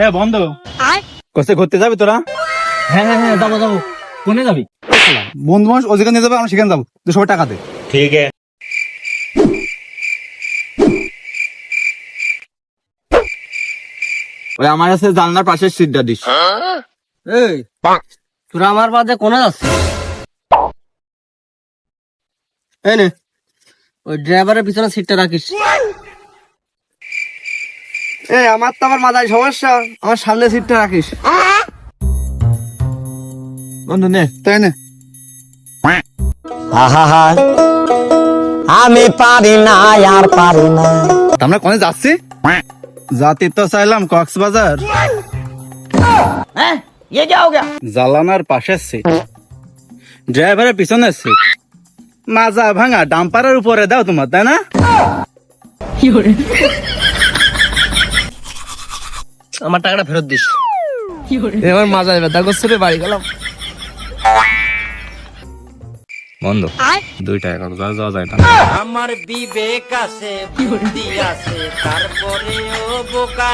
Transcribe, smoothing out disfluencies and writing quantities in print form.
এ বন্ধু কোথায় ঘুরতে যাবি তোরা? হ্যাঁ হ্যাঁ হ্যাঁ, যাবো যাবো। কোনে যাবি? বন্ধু মানুষ ও যেখানে নিয়ে যাবে আমরা সেখানে যাবো, তুই সবাই টাকা দে। ठीक है। ওই আমার কাছে জানলার পাশের সিটটা দিস। এই তোরা আমার বাদে কোনে যাচ্ছিস? এই নে, ওই ড্রাইভারের পিছনে সিটটা রাখিস। এই আমার তো আবার মাথায় সমস্যা, আমার সামনে সিটটা রাখিস। বন্ধু নে, তাই নে। আহা আমি পারি না আর পারি না। আমরা কোনে যাচ্ছি? যাতে তো চাইলাম কক্সবাজার। হ্যাঁ, ये क्या हो गया? জালানার পাশের সিট, ড্রাইভারের পিছনের সিট, মাজা ভাঙা ডাম্পারের উপরে দাও তোমার, তাই না? আমার টাকাটা ফেরত দিস। এবার মাজায় ব্যথা করছে রে, বাড়ি গেলাম। বন্ধু 2 টাকা কক্সবাজার যাওয়া যায় না? আমার বিবেক আছে, বুদ্ধি আছে, তারপরেও বোকা।